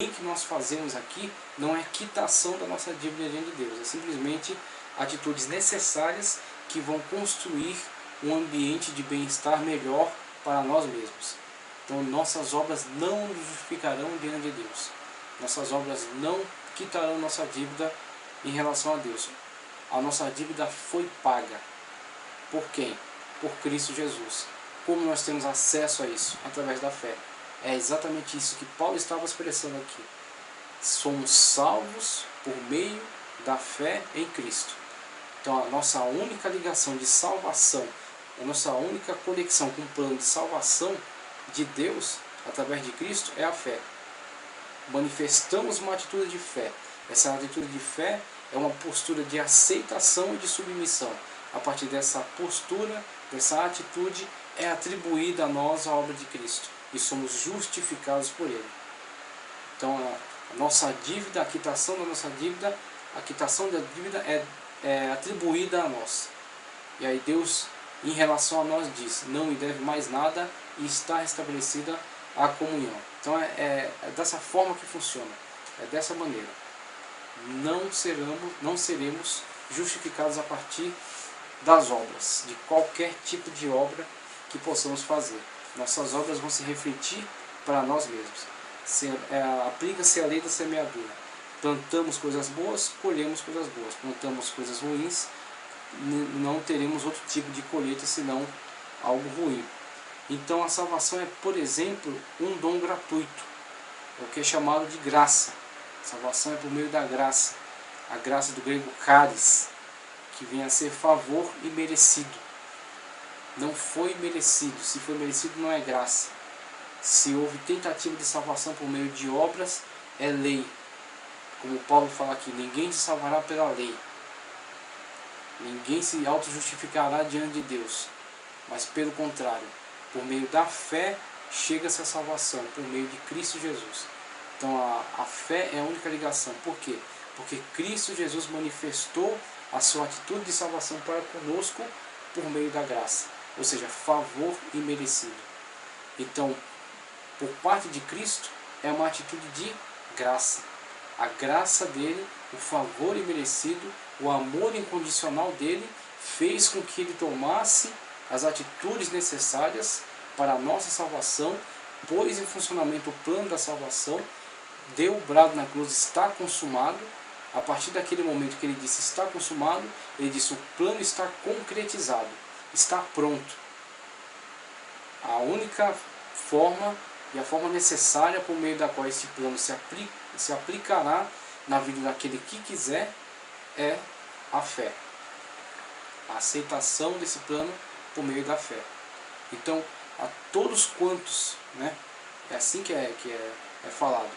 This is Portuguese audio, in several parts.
bem que nós fazemos aqui não é quitação da nossa dívida diante de Deus, é simplesmente atitudes necessárias que vão construir um ambiente de bem-estar melhor para nós mesmos. Então nossas obras não nos justificarão diante de Deus. Nossas obras não quitarão nossa dívida em relação a Deus. A nossa dívida foi paga. Por quem? Por Cristo Jesus. Como nós temos acesso a isso? Através da fé. É exatamente isso que Paulo estava expressando aqui. Somos salvos por meio da fé em Cristo. Então a nossa única ligação de salvação, a nossa única conexão com o plano de salvação de Deus, através de Cristo, é a fé. Manifestamos uma atitude de fé. Essa atitude de fé é uma postura de aceitação e de submissão. A partir dessa postura, dessa atitude, é atribuída a nós a obra de Cristo. E somos justificados por Ele. Então a nossa dívida, a quitação da nossa dívida, a quitação da dívida é atribuída a nós. E aí Deus, em relação a nós, diz: não me deve mais nada, e está restabelecida a comunhão. Então é dessa forma que funciona, é dessa maneira. Não seremos justificados a partir das obras, de qualquer tipo de obra que possamos fazer. Nossas obras vão se refletir para nós mesmos. Aplica-se a lei da semeadura. Plantamos coisas boas, colhemos coisas boas. Plantamos coisas ruins, não teremos outro tipo de colheita senão algo ruim. Então a salvação é, por exemplo, um dom gratuito, é o que é chamado de graça. A salvação é por meio da graça, a graça do grego charis, que vem a ser favor e merecido. Não foi merecido, se foi merecido não é graça. Se houve tentativa de salvação por meio de obras, é lei. Como Paulo fala aqui, ninguém se salvará pela lei. Ninguém se auto-justificará diante de Deus. Mas pelo contrário, por meio da fé, chega-se a salvação, por meio de Cristo Jesus. Então a fé é a única ligação. Por quê? Porque Cristo Jesus manifestou a sua atitude de salvação para conosco por meio da graça. Ou seja, favor imerecido. Então, por parte de Cristo, é uma atitude de graça. A graça dele, o favor imerecido, o amor incondicional dele, fez com que ele tomasse as atitudes necessárias para a nossa salvação, pôs em funcionamento o plano da salvação, deu o brado na cruz: está consumado. A partir daquele momento que ele disse está consumado, ele disse: o plano está concretizado, está pronto. A única forma e a forma necessária por meio da qual esse plano se aplicará na vida daquele que quiser é a fé. A aceitação desse plano por meio da fé. Então, a todos quantos, é assim que é falado,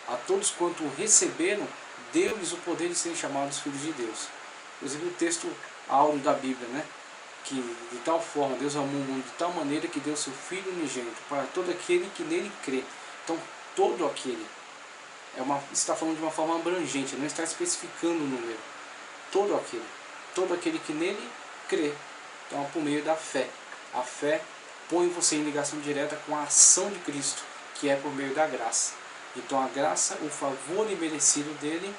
a todos quanto o receberam, deu-lhes o poder de serem chamados filhos de Deus. Inclusive o texto áureo da Bíblia, que de tal forma Deus amou o mundo de tal maneira que deu seu Filho unigênito para todo aquele que nele crê. Então, todo aquele, está falando de uma forma abrangente, não está especificando o número. Todo aquele que nele crê. Então, por meio da fé. A fé põe você em ligação direta com a ação de Cristo, que é por meio da graça. Então a graça, o favor imerecido dele,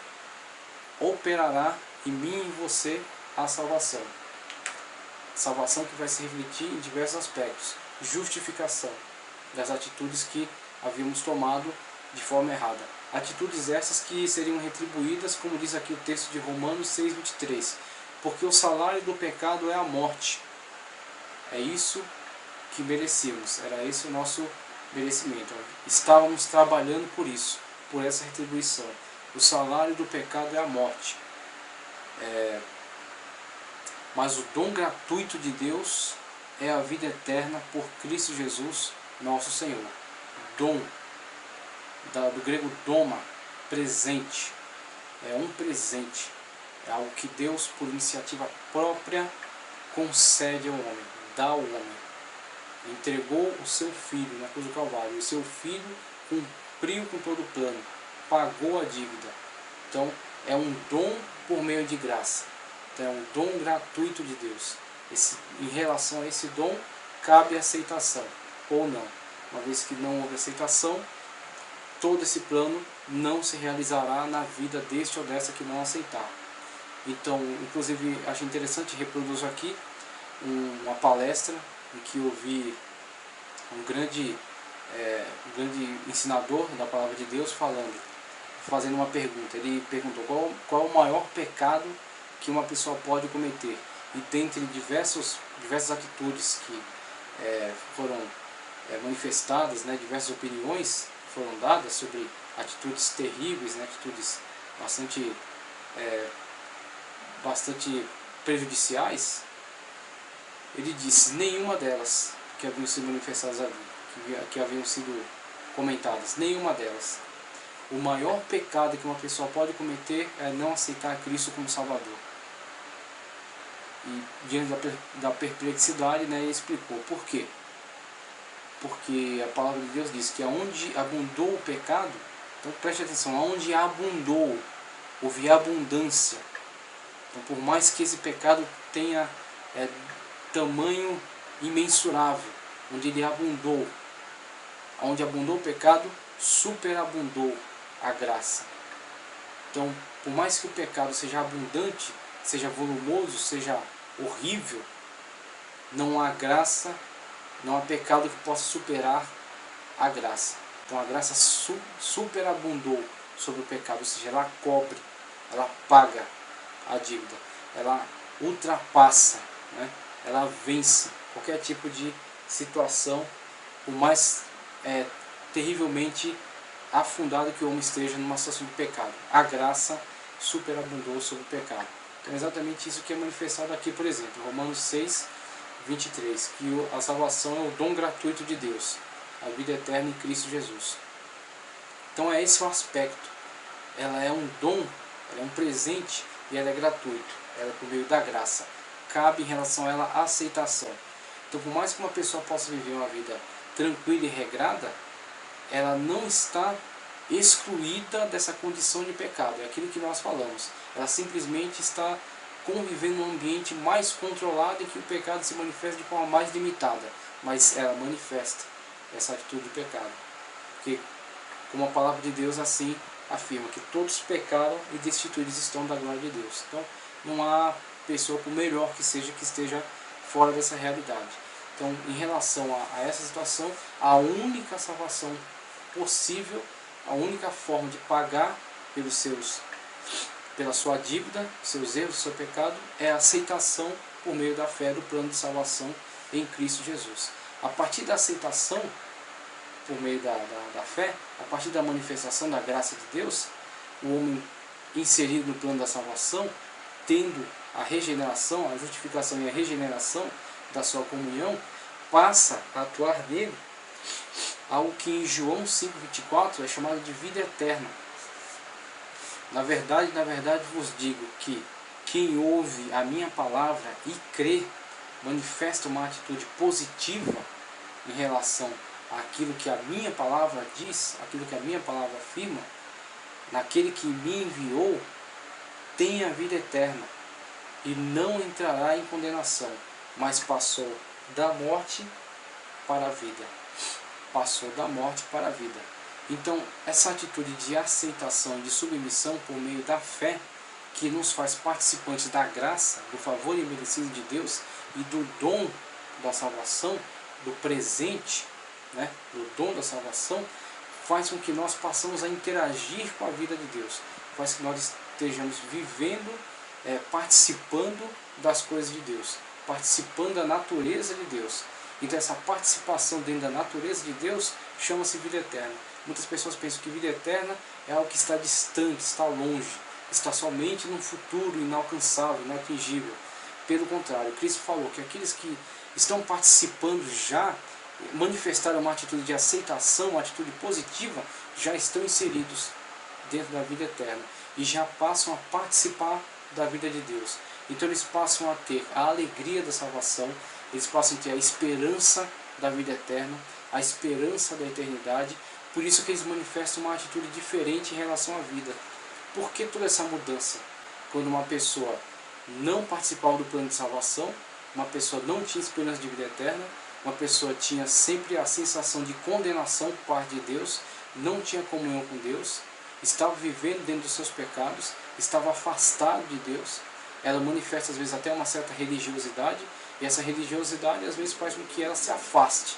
operará em mim e em você a salvação. Salvação que vai se refletir em diversos aspectos. Justificação das atitudes que havíamos tomado de forma errada. Atitudes essas que seriam retribuídas, como diz aqui o texto de Romanos 6,23. Porque o salário do pecado é a morte. É isso que merecíamos. Era esse o nosso merecimento. Estávamos trabalhando por isso, por essa retribuição. O salário do pecado é a morte. Mas o dom gratuito de Deus é a vida eterna por Cristo Jesus, nosso Senhor. Dom, do grego doma, presente. É um presente. É algo que Deus, por iniciativa própria, concede ao homem, dá ao homem. Entregou o seu filho na cruz do Calvário. E o seu filho cumpriu com todo o plano, pagou a dívida. Então é um dom por meio de graça. Então é um dom gratuito de Deus. Em relação a esse dom, cabe aceitação ou não. Uma vez que não houve aceitação, todo esse plano não se realizará na vida deste ou dessa que não aceitar. Então, inclusive, acho interessante, reproduzo aqui uma palestra em que eu vi um grande ensinador da palavra de Deus fazendo uma pergunta. Ele perguntou qual é o maior pecado que uma pessoa pode cometer. E dentre diversas atitudes que foram manifestadas, né, diversas opiniões foram dadas sobre atitudes terríveis, né, atitudes bastante prejudiciais, ele disse nenhuma delas que haviam sido manifestadas ali, que haviam sido comentadas, nenhuma delas. O maior pecado que uma pessoa pode cometer é não aceitar Cristo como Salvador. E diante da perplexidade, né, ele explicou por quê. Porque a palavra de Deus diz que aonde abundou o pecado, então preste atenção, aonde abundou, houve abundância. Então, por mais que esse pecado tenha tamanho imensurável, onde ele abundou, onde abundou o pecado, superabundou a graça. Então, por mais que o pecado seja abundante, seja volumoso, seja horrível, não há graça, não há pecado que possa superar a graça. Então a graça superabundou sobre o pecado, ou seja, ela cobre, ela paga a dívida, ela ultrapassa, né? Ela vence qualquer tipo de situação, por mais terrivelmente afundado que o homem esteja numa situação de pecado. A graça superabundou sobre o pecado. Então é exatamente isso que é manifestado aqui, por exemplo, Romanos 6, 23, que a salvação é o dom gratuito de Deus, a vida eterna em Cristo Jesus. Então é esse o aspecto. Ela é um dom, ela é um presente e ela é gratuito. Ela é por meio da graça. Cabe em relação a ela a aceitação. Então, por mais que uma pessoa possa viver uma vida tranquila e regrada, ela não está excluída dessa condição de pecado. É aquilo que nós falamos. Ela simplesmente está convivendo num ambiente mais controlado em que o pecado se manifesta de forma mais limitada. Mas ela manifesta essa atitude de pecado. Porque, como a palavra de Deus assim afirma, que todos pecaram e destituídos estão da glória de Deus. Então, não há pessoa, por melhor que esteja fora dessa realidade. Então, em relação a essa situação, a única salvação possível, a única forma de pagar pela sua dívida, seus erros, seu pecado, é a aceitação por meio da fé do plano de salvação em Cristo Jesus. A partir da aceitação, por meio da fé, a partir da manifestação da graça de Deus, o homem inserido no plano da salvação, tendo a regeneração, a justificação e a regeneração da sua comunhão, passa a atuar nele algo que em João 5,24 é chamado de vida eterna. Na verdade vos digo que quem ouve a minha palavra e crê, manifesta uma atitude positiva em relação àquilo que a minha palavra diz, aquilo que a minha palavra afirma, naquele que me enviou, tem a vida eterna e não entrará em condenação, mas passou da morte para a vida. Passou da morte para a vida. Então, essa atitude de aceitação, de submissão por meio da fé, que nos faz participantes da graça, do favor imerecido de Deus e do dom da salvação, do presente, né, do dom da salvação, faz com que nós passamos a interagir com a vida de Deus, faz com que nós estejamos vivendo, participando das coisas de Deus, participando da natureza de Deus. Então essa participação dentro da natureza de Deus chama-se vida eterna. Muitas pessoas pensam que vida eterna é algo que está distante, está longe, está somente num futuro inalcançável, inatingível. Pelo contrário, Cristo falou que aqueles que estão participando já manifestaram uma atitude de aceitação, uma atitude positiva, já estão inseridos dentro da vida eterna e já passam a participar da vida de Deus. Então eles passam a ter a alegria da salvação, eles passam a ter a esperança da vida eterna, a esperança da eternidade. Por isso que eles manifestam uma atitude diferente em relação à vida. Por que toda essa mudança? Quando uma pessoa não participava do plano de salvação, uma pessoa não tinha esperança de vida eterna, uma pessoa tinha sempre a sensação de condenação por parte de Deus, não tinha comunhão com Deus, estava vivendo dentro dos seus pecados, estava afastado de Deus. Ela manifesta às vezes até uma certa religiosidade, e essa religiosidade às vezes faz com que ela se afaste.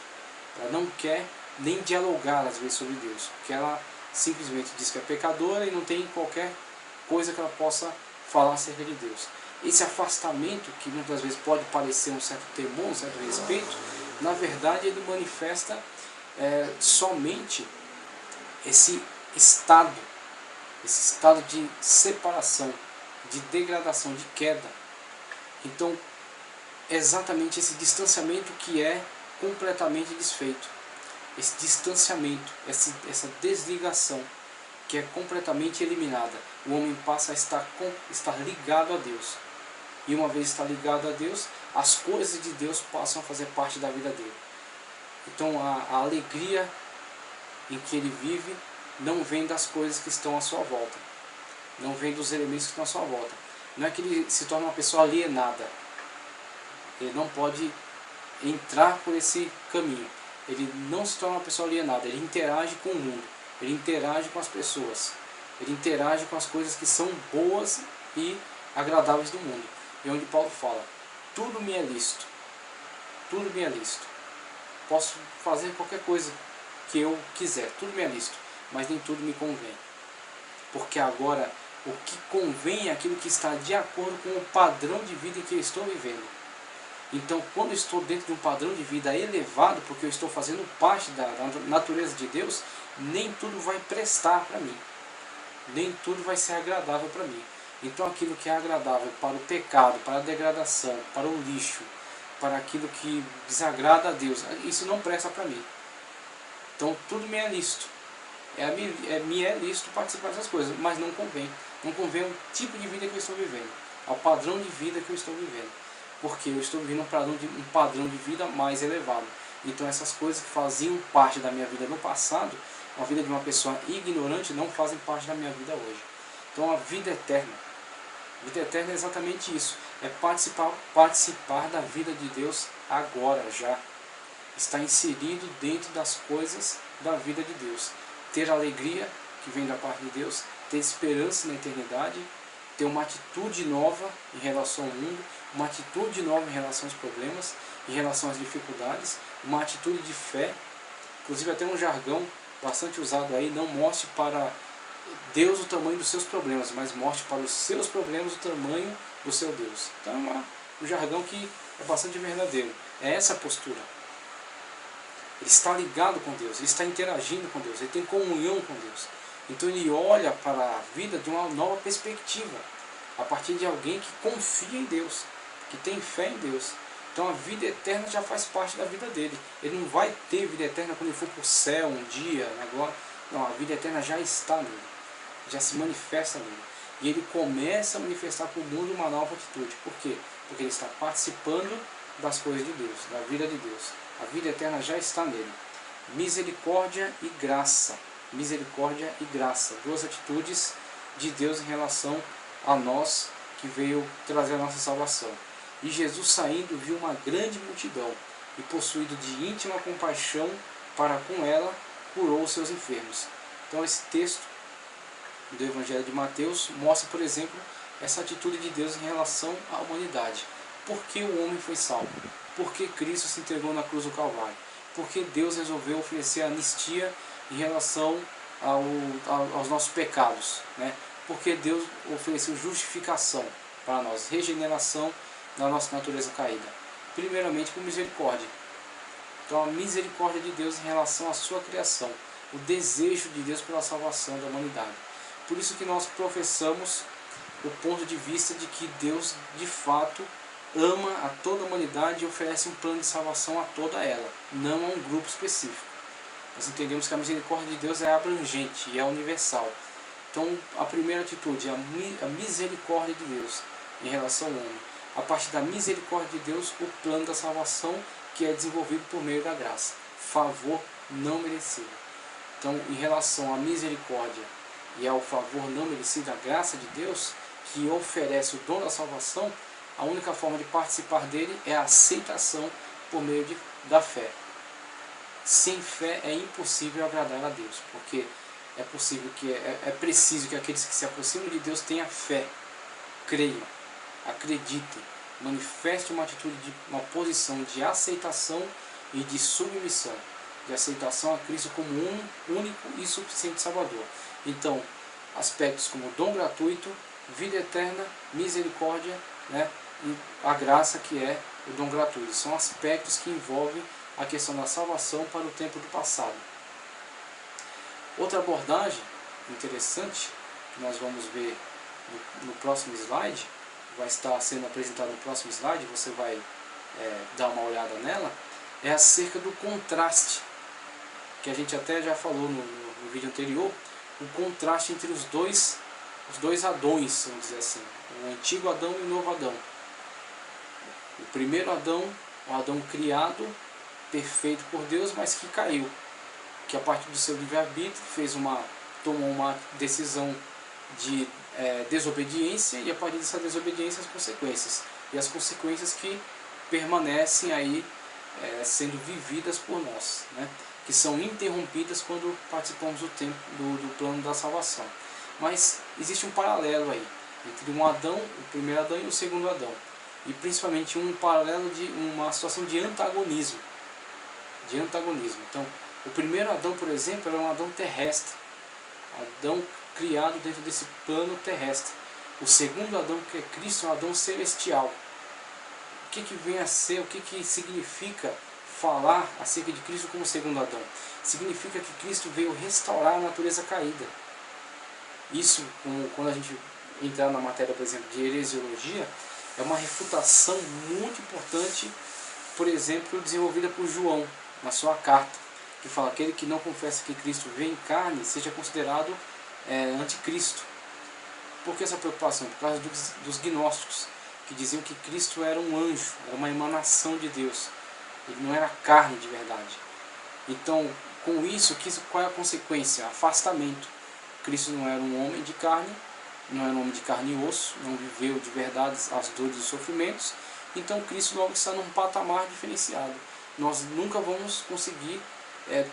Ela não quer nem dialogar às vezes sobre Deus, porque ela simplesmente diz que é pecadora e não tem qualquer coisa que ela possa falar acerca de Deus. Esse afastamento, que muitas vezes pode parecer um certo temor, um certo respeito, na verdade ele manifesta somente esse estado de separação, de degradação, de queda. Então, é exatamente esse distanciamento que é completamente desfeito. Esse distanciamento, essa desligação que é completamente eliminada. O homem passa a estar ligado a Deus. E uma vez está ligado a Deus, as coisas de Deus passam a fazer parte da vida dele. Então a alegria em que ele vive não vem das coisas que estão à sua volta. Não vem dos elementos que estão à sua volta. Não é que ele se torna uma pessoa alienada. Ele não pode entrar por esse caminho. Ele não se torna uma pessoa alienada. Ele interage com o mundo. Ele interage com as pessoas. Ele interage com as coisas que são boas e agradáveis do mundo. E onde Paulo fala, tudo me é lícito. Tudo me é lícito. Posso fazer qualquer coisa que eu quiser. Tudo me é lícito. Mas nem tudo me convém. Porque agora o que convém é aquilo que está de acordo com o padrão de vida em que eu estou vivendo. Então, quando eu estou dentro de um padrão de vida elevado, porque eu estou fazendo parte da natureza de Deus, nem tudo vai prestar para mim. Nem tudo vai ser agradável para mim. Então, aquilo que é agradável para o pecado, para a degradação, para o lixo, para aquilo que desagrada a Deus, isso não presta para mim. Então, tudo me é lícito. Me é lícito participar dessas coisas, mas não convém. Não convém ao tipo de vida que eu estou vivendo, ao padrão de vida que eu estou vivendo. Porque eu estou vivendo um padrão de vida mais elevado. Então essas coisas que faziam parte da minha vida no passado, a vida de uma pessoa ignorante, não fazem parte da minha vida hoje. Então a vida eterna é exatamente isso. É participar da vida de Deus agora, já. Está inserido dentro das coisas da vida de Deus. Ter alegria que vem da parte de Deus, ter esperança na eternidade, ter uma atitude nova em relação ao mundo, uma atitude nova em relação aos problemas, em relação às dificuldades, uma atitude de fé. Inclusive até um jargão bastante usado aí, não mostre para Deus o tamanho dos seus problemas, mas mostre para os seus problemas o tamanho do seu Deus. Então é um jargão que é bastante verdadeiro. É essa a postura. Ele está ligado com Deus, ele está interagindo com Deus, ele tem comunhão com Deus. Então ele olha para a vida de uma nova perspectiva, a partir de alguém que confia em Deus, que tem fé em Deus. Então a vida eterna já faz parte da vida dele. Ele não vai ter vida eterna quando ele for para o céu um dia, agora. Não, a vida eterna já está nele, já se manifesta nele. E ele começa a manifestar para o mundo uma nova atitude. Por quê? Porque ele está participando das coisas de Deus, da vida de Deus. A vida eterna já está nele. Misericórdia e graça. Misericórdia e graça. Duas atitudes de Deus em relação a nós, que veio trazer a nossa salvação. E Jesus saindo viu uma grande multidão e possuído de íntima compaixão para com ela, curou os seus enfermos. Então esse texto do Evangelho de Mateus mostra, por exemplo, essa atitude de Deus em relação à humanidade. Por que o homem foi salvo? Por que Cristo se entregou na cruz do Calvário? Por que Deus resolveu oferecer anistia em relação aos nossos pecados, né? Porque Deus ofereceu justificação para nós, regeneração da nossa natureza caída. Primeiramente por misericórdia. Então a misericórdia de Deus em relação à sua criação, o desejo de Deus pela salvação da humanidade. Por isso que nós professamos o ponto de vista de que Deus de fato ama a toda a humanidade e oferece um plano de salvação a toda ela, não a um grupo específico. Nós entendemos que a misericórdia de Deus é abrangente e é universal. Então a primeira atitude é a misericórdia de Deus em relação ao homem. A partir da misericórdia de Deus, o plano da salvação que é desenvolvido por meio da graça. Favor não merecido. Então, em relação à misericórdia e ao favor não merecido, a graça de Deus, que oferece o dom da salvação, a única forma de participar dele é a aceitação por meio da fé. sem fé é impossível agradar a Deus, porque é preciso que aqueles que se aproximam de Deus tenham fé, creiam, acreditem, manifestem uma atitude, uma posição de aceitação e de submissão, de aceitação a Cristo como um único e suficiente Salvador. Então, aspectos como dom gratuito, vida eterna, misericórdia, né, e a graça, que é o dom gratuito, são aspectos que envolvem a questão da salvação para o tempo do passado. Outra abordagem interessante, que nós vamos ver no próximo slide, vai estar sendo apresentada no próximo slide, você vai dar uma olhada nela, é acerca do contraste, que a gente até já falou no vídeo anterior, o contraste entre os dois Adões, vamos dizer assim, o antigo Adão e o novo Adão. O primeiro Adão, o Adão criado, perfeito por Deus, mas que caiu, que a partir do seu livre-arbítrio tomou uma decisão de desobediência, e a partir dessa desobediência as consequências, e as consequências que permanecem aí sendo vividas por nós, né? Que são interrompidas quando participamos do plano da salvação. Mas existe um paralelo aí entre um Adão, o primeiro Adão e o segundo Adão, e principalmente um paralelo de uma situação de antagonismo. Então, o primeiro Adão, por exemplo, era um Adão terrestre, Adão criado dentro desse plano terrestre. O segundo Adão, que é Cristo, é um Adão celestial. O que vem a ser, o que significa falar acerca de Cristo como segundo Adão? Significa que Cristo veio restaurar a natureza caída. Isso, quando a gente entrar na matéria, por exemplo, de heresiologia, é uma refutação muito importante, por exemplo, desenvolvida por João, na sua carta, que fala que aquele que não confessa que Cristo veio em carne seja considerado anticristo. Por que essa preocupação? Por causa dos gnósticos, que diziam que Cristo era um anjo, era uma emanação de Deus, ele não era carne de verdade. Então, com isso, qual é a consequência? Afastamento. Cristo não era um homem de carne, não era um homem de carne e osso, não viveu de verdade as dores e os sofrimentos, então Cristo logo está num patamar diferenciado. Nós nunca vamos conseguir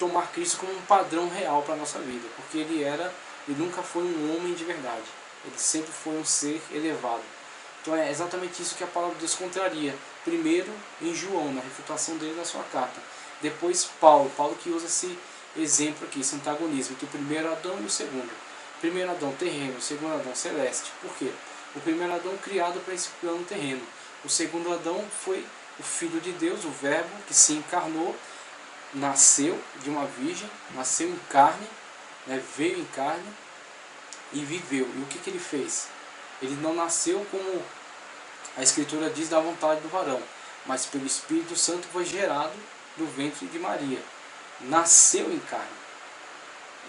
tomar Cristo como um padrão real para a nossa vida, porque ele nunca foi um homem de verdade, ele sempre foi um ser elevado. Então é exatamente isso que a palavra de Deus contraria. Primeiro em João, na refutação dele na sua carta. Depois Paulo que usa esse exemplo aqui, esse antagonismo entre o primeiro Adão e o segundo. O primeiro Adão terreno, o segundo Adão celeste. Por quê? O primeiro Adão criado para esse plano terreno. O segundo Adão foi o Filho de Deus, o Verbo, que se encarnou, nasceu de uma virgem, nasceu em carne, veio em carne e viveu. E o que ele fez? Ele não nasceu como a Escritura diz da vontade do varão, mas pelo Espírito Santo foi gerado do ventre de Maria. Nasceu em carne.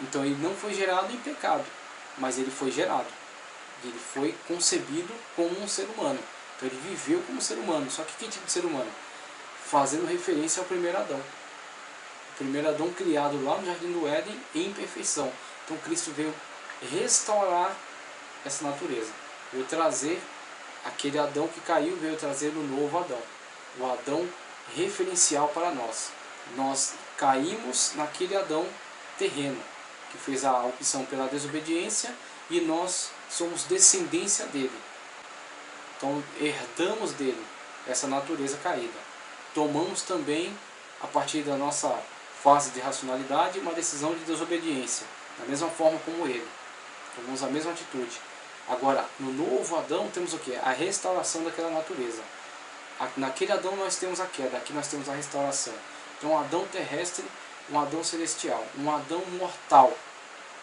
Então ele não foi gerado em pecado, mas ele foi gerado. Ele foi concebido como um ser humano. Então ele viveu como ser humano. Só que tipo de ser humano? Fazendo referência ao primeiro Adão. O primeiro Adão criado lá no Jardim do Éden em perfeição. Então Cristo veio restaurar essa natureza. Veio trazer aquele Adão que caiu, veio trazer o novo Adão. O Adão referencial para nós. Nós caímos naquele Adão terreno, que fez a opção pela desobediência, e nós somos descendência dele. Então herdamos dele essa natureza caída. Tomamos também, a partir da nossa fase de racionalidade, uma decisão de desobediência, da mesma forma como ele. Tomamos a mesma atitude. Agora, no novo Adão temos o que? A restauração daquela natureza. Naquele Adão nós temos a queda, aqui nós temos a restauração. Então um Adão terrestre, um Adão celestial, um Adão mortal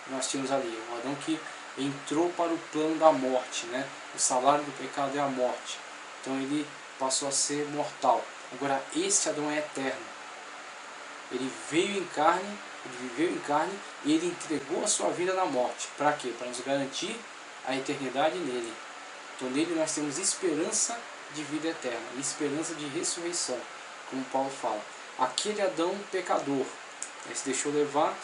nós tínhamos ali, um Adão que entrou para o plano da morte, né? O salário do pecado é a morte, então ele passou a ser mortal. Agora esse Adão é eterno, ele veio em carne, ele viveu em carne e ele entregou a sua vida na morte. Para quê? Para nos garantir a eternidade nele. Então nele nós temos esperança de vida eterna, esperança de ressurreição, como Paulo fala. Aquele Adão pecador, ele se deixou levar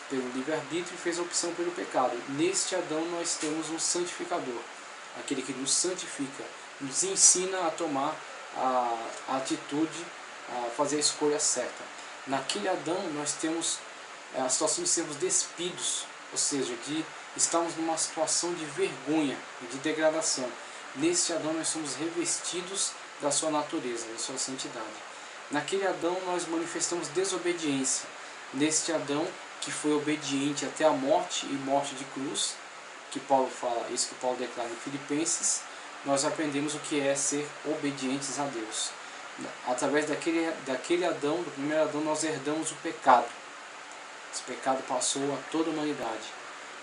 pelo livre-arbítrio e fez a opção pelo pecado. Neste Adão nós temos um santificador, aquele que nos santifica, nos ensina a tomar a atitude, a fazer a escolha certa. Naquele Adão nós temos a situação de sermos despidos, ou seja, de estarmos numa situação de vergonha e de degradação. Neste Adão nós somos revestidos da sua natureza, da sua santidade. Naquele Adão nós manifestamos desobediência. Neste Adão que foi obediente até a morte e morte de cruz, que Paulo fala, isso que Paulo declara em Filipenses, nós aprendemos o que é ser obedientes a Deus. Através daquele Adão, do primeiro Adão, nós herdamos o pecado. Esse pecado passou a toda a humanidade.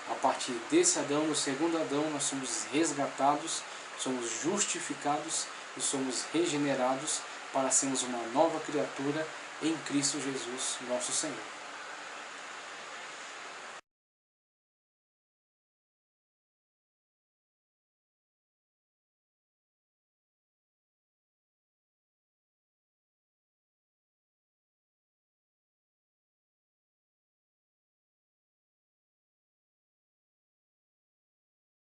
A partir desse Adão, no segundo Adão, nós somos resgatados, somos justificados e somos regenerados para sermos uma nova criatura em Cristo Jesus, nosso Senhor.